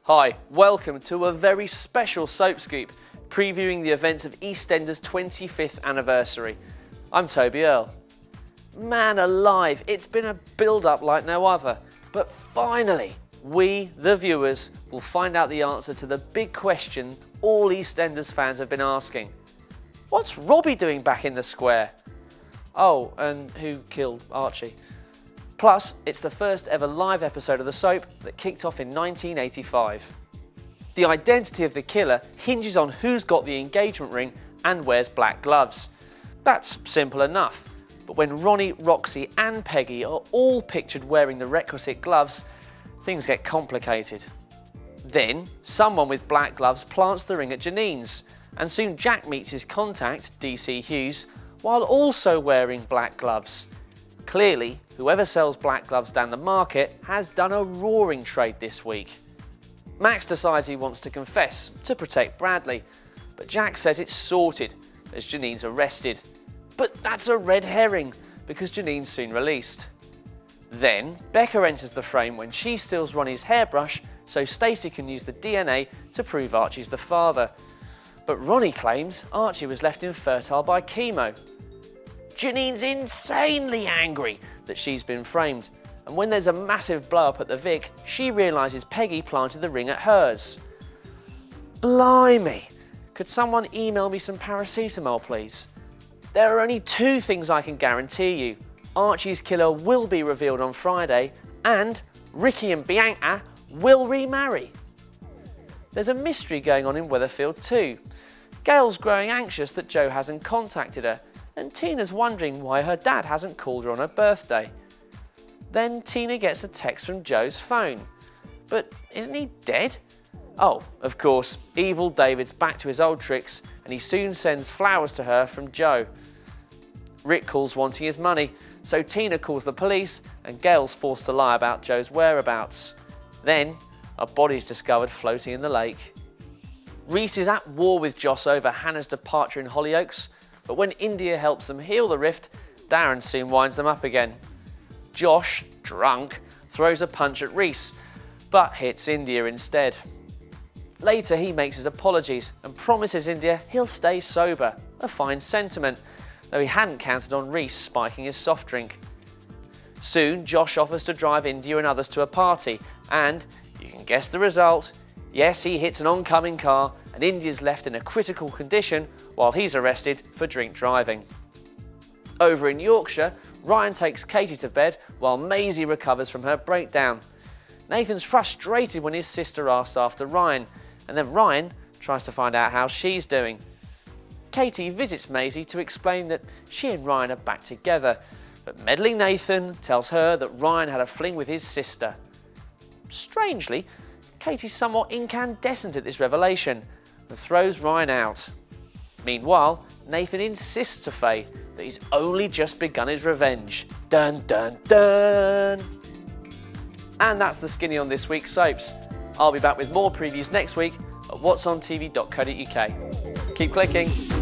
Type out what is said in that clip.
Hi, welcome to a very special soap scoop, previewing the events of EastEnders' 25th anniversary. I'm Toby Earle. Man alive, it's been a build-up like no other, but finally, we, the viewers, will find out the answer to the big question all EastEnders fans have been asking. What's Robbie doing back in the square? Oh, and who killed Archie? Plus, it's the first ever live episode of the soap that kicked off in 1985. The identity of the killer hinges on who's got the engagement ring and wears black gloves. That's simple enough, but when Ronnie, Roxy and Peggy are all pictured wearing the requisite gloves, things get complicated. Then, someone with black gloves plants the ring at Janine's, and soon Jack meets his contact, DC Hughes, while also wearing black gloves. Clearly, whoever sells black gloves down the market has done a roaring trade this week. Max decides he wants to confess to protect Bradley, but Jack says it's sorted as Janine's arrested. But that's a red herring because Janine's soon released. Then Becca enters the frame when she steals Ronnie's hairbrush so Stacey can use the DNA to prove Archie's the father. But Ronnie claims Archie was left infertile by chemo. Janine's insanely angry that she's been framed, and when there's a massive blow-up at the Vic, she realises Peggy planted the ring at hers. Blimey! Could someone email me some paracetamol, please? There are only two things I can guarantee you. Archie's killer will be revealed on Friday, and Ricky and Bianca will remarry. There's a mystery going on in Weatherfield too. Gail's growing anxious that Joe hasn't contacted her, and Tina's wondering why her dad hasn't called her on her birthday. Then Tina gets a text from Joe's phone. But isn't he dead? Oh, of course, evil David's back to his old tricks, and he soon sends flowers to her from Joe. Rick calls wanting his money, so Tina calls the police, and Gail's forced to lie about Joe's whereabouts. Then, a body's discovered floating in the lake. Reese is at war with Joss over Hannah's departure in Hollyoaks, but when India helps them heal the rift, Darren soon winds them up again. Josh, drunk, throws a punch at Reese, but hits India instead. Later he makes his apologies and promises India he'll stay sober, a fine sentiment, though he hadn't counted on Reese spiking his soft drink. Soon Josh offers to drive India and others to a party, and, you can guess the result, yes, he hits an oncoming car and India's left in a critical condition while he's arrested for drink driving. Over in Yorkshire, Ryan takes Katie to bed while Maisie recovers from her breakdown. Nathan's frustrated when his sister asks after Ryan, and then Ryan tries to find out how she's doing. Katie visits Maisie to explain that she and Ryan are back together, but meddling Nathan tells her that Ryan had a fling with his sister. Strangely, Katie's somewhat incandescent at this revelation and throws Ryan out. Meanwhile, Nathan insists to Faye that he's only just begun his revenge. Dun dun dun! And that's the skinny on this week's soaps. I'll be back with more previews next week at whatsontv.co.uk. Keep clicking.